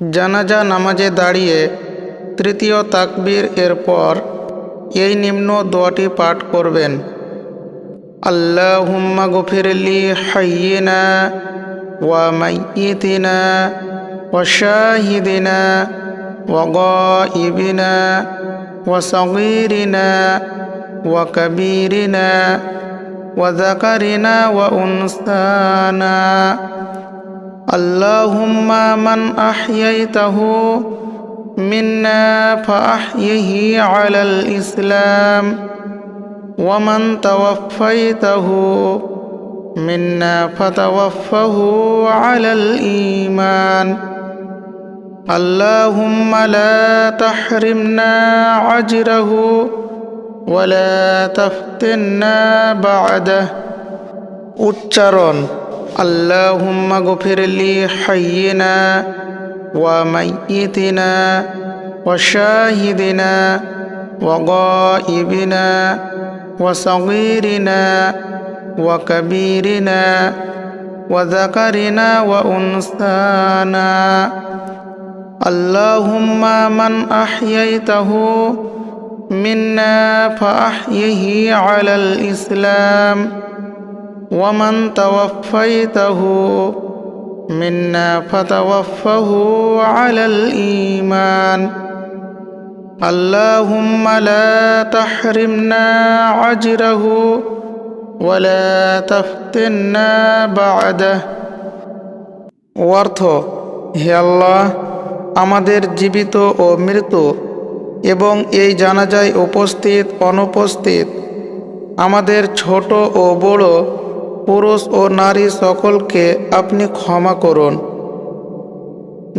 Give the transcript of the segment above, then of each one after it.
জানাজা নামাজে দাঁড়িয়ে তৃতীয় তাকবীর এর পর এই নিম্ন দোয়াটি পাঠ করবেন। আল্লাহুম্মা গফিরলি হাইয়িনা ওয়া মাইয়িতিনা ওয়া শাহিদিনা ওয়া গায়িবিনা ওয়া সগীরিনা ওয়া কাবীরিনা ওয়া যাকারিনা ওয়া উনসানা। আল্লাহুম্মা মান আহইয়াইতাহু মিন্না ফাআহইহি আলাল ইসলাম ওয়া মান তাওয়াফাইতাহু মিন্না ফাতাওয়াফাহু আলাল ঈমান। আল্লাহুম্মা লা তাহরিমনা আজরাহু ওয়া লা তাফতিননা বা'দাহু। উচ্চারণ: আল্লাহুম্মা গফিরলি হাইয়িনা ওয়া মাইয়িতিনা ওয়া শাহিদিনা ওয়া গায়িবিনা ওয়া সগীরিনা ওয়া কাবীরিনা ওয়া যাকারিনা ওয়া উনসানা। আল্লাহুম্মা মান আহইয়াইতাহু মিন্না ফাআহইহি আলাল ইসলাম ওয়া মান তাওয়াফাইতাহু মিন্না ফাতাওয়াফাহু আলাল ঈমান। আল্লাহুম্মা লা তাহরিমনা আজরাহু ওয়া লা তাফতিননা বা'দাহু। অর্থ: হে আল্লাহ, আমাদের জীবিত ও মৃত এবং এই জানাজায় উপস্থিত অনুপস্থিত, আমাদের ছোট ও বড়, পুরুষ ও নারী সকলকে আপনি ক্ষমা করুন।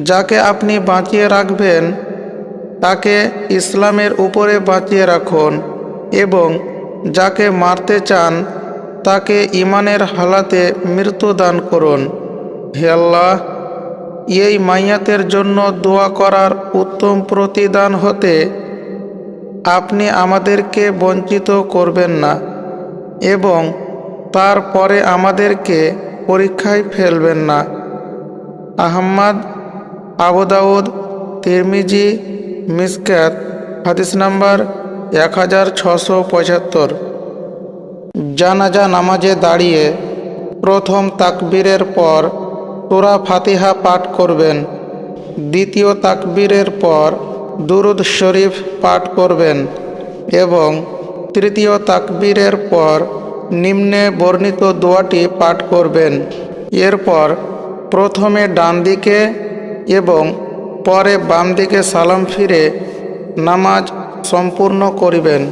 যাকে আপনি বাঁচিয়ে রাখবেন তাকে ইসলামের উপরে বাঁচিয়ে রাখুন এবং যাকে মারতে চান তাকে ঈমানের হালাতে মৃত্যু দান করুন। হে আল্লাহ, এই মাইয়াতের জন্য দোয়া করার উত্তম প্রতিদান হতে আপনি আমাদেরকে বঞ্চিত করবেন না এবং তারপরে আমাদেরকে পরীক্ষায় ফেলবেন না। আহমদ, আবু দাউদ, তিরমিজি, মিসকাত, হাদিস নাম্বার 1675। জানাজা নামাজে দাঁড়িয়ে প্রথম তাকবীরের পর সূরা ফাতিহা পাঠ করবেন। দ্বিতীয় তাকবীরের পর দুরূদ শরীফ পাঠ করবেন এবং তৃতীয় তাকবীরের পর নিম্নে বর্ণিত দোয়াটি পাঠ করবেন। এরপর প্রথমে ডান দিকে এবং পরে বাম দিকে সালাম ফিরে নামাজ সম্পূর্ণ করিবেন।